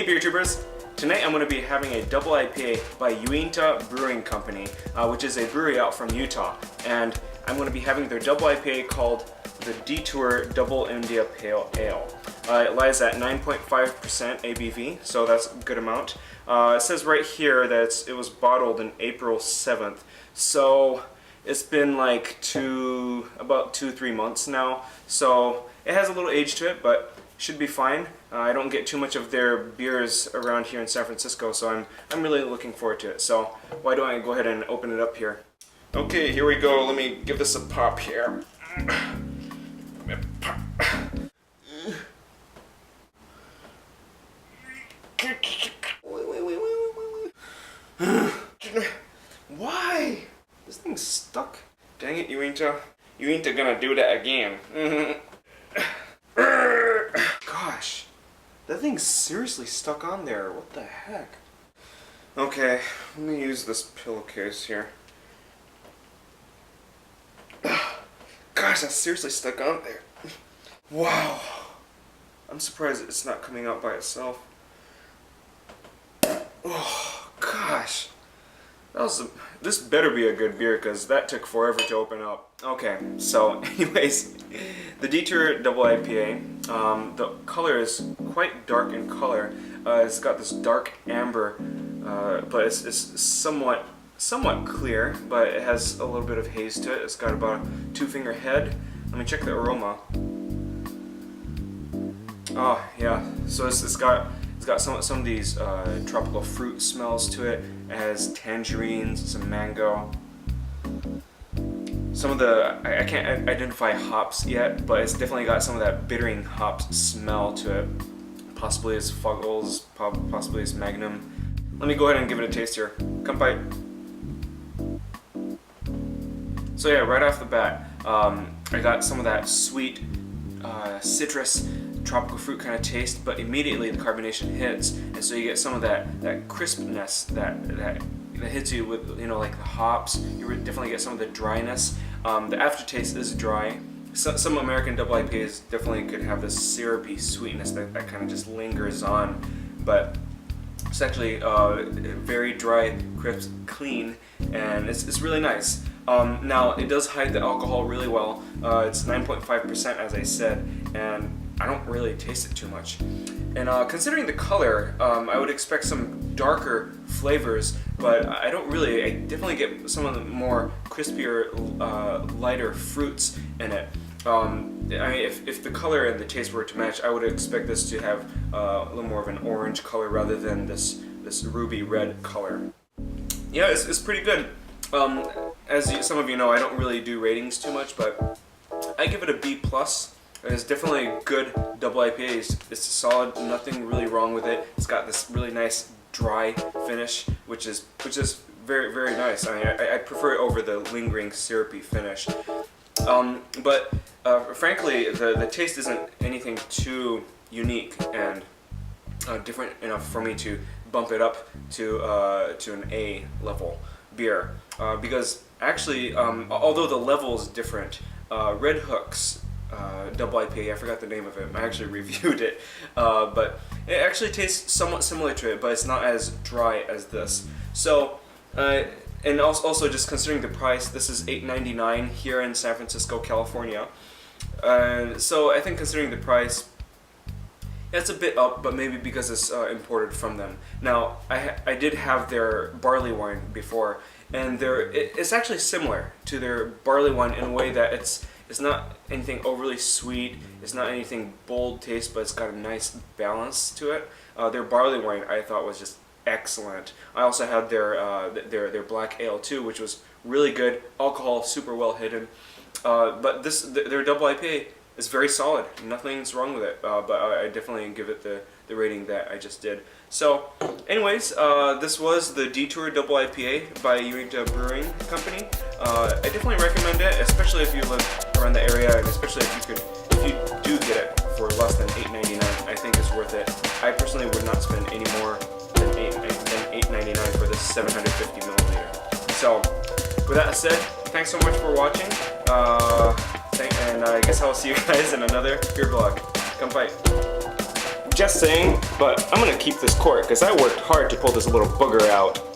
beer tubers! Tonight I'm going to be having a double IPA by Uinta Brewing Company, which is a brewery out from Utah. And I'm going to be having their double IPA called the Detour Double India Pale Ale. It lies at 9.5% ABV, so that's a good amount. It says right here that it was bottled in April 7th, so it's been like about 2-3 months now. So it has a little age to it, but should be fine. I don't get too much of their beers around here in San Francisco, so I'm really looking forward to it. So why don't I go ahead and open it up here? Okay, here we go. Let me give this a pop here. Why? This thing's stuck. Dang it, Uinta. You ain't gonna do that again. Gosh, that thing's seriously stuck on there. What the heck? Okay, let me use this pillowcase here. Gosh, that's seriously stuck on there. Wow. I'm surprised it's not coming out by itself. Oh, gosh. This better be a good beer because that took forever to open up. Okay, so anyways, the Detour Double IPA, the color is quite dark in color. It's got this dark amber, but it's somewhat clear, but it has a little bit of haze to it. It's got about a 2-finger head. Let me check the aroma. Oh yeah, so it's got some of these tropical fruit smells to it. It has tangerines, some mango. Some of the, I can't identify hops yet, but it's definitely got some of that bittering hops smell to it. Possibly it's Fuggles, possibly it's Magnum. Let me go ahead and give it a taste here. Come bite. So yeah, right off the bat, I got some of that sweet citrus, tropical fruit kind of taste, but immediately the carbonation hits, and so you get some of that crispness that hits you with, you know, like the hops. You definitely get some of the dryness. The aftertaste is dry. Some American double IPAs definitely could have this syrupy sweetness that kind of just lingers on, but it's actually very dry, crisp, clean, and it's really nice. Now, it does hide the alcohol really well. It's 9.5% as I said, and I don't really taste it too much. And considering the color, I would expect some darker flavors, but I don't really. I definitely get some of the more crispier, lighter fruits in it. I mean, if the color and the taste were to match, I would expect this to have a little more of an orange color rather than this ruby red color. Yeah, it's pretty good. As some of you know, I don't really do ratings too much, but I give it a B+. It's definitely a good double IPA. It's solid, nothing really wrong with it. It's got this really nice dry finish, which is very, very nice. I mean, I prefer it over the lingering syrupy finish. But frankly, the taste isn't anything too unique and different enough for me to bump it up to an A level beer. Because actually, although the level is different, Red Hook's double IPA, I forgot the name of it, I actually reviewed it, but it actually tastes somewhat similar to it, but it's not as dry as this. So, and also just considering the price, this is $8.99 here in San Francisco, California. So I think considering the price, it's a bit up, but maybe because it's imported from them. Now, I did have their barley wine before, and it's actually similar to their barley wine in a way that it's not anything overly sweet, it's not anything bold taste, but it's got a nice balance to it. Their barley wine I thought was just excellent. I also had their black ale too, which was really good. Alcohol super well hidden. But their double IPA is very solid. Nothing's wrong with it. But I definitely give it the rating that I just did. So, anyways, this was the Detour Double IPA by Uinta Brewing Company. I definitely recommend it, especially if you live around the area, and especially if you do get it for less than $8.99. I think it's worth it. I personally would not spend any more than $8.99 for this 750 milliliter. So, with that said, thanks so much for watching. And I guess I'll see you guys in another beer vlog. Come fight. Just saying, but I'm gonna keep this cork because I worked hard to pull this little booger out.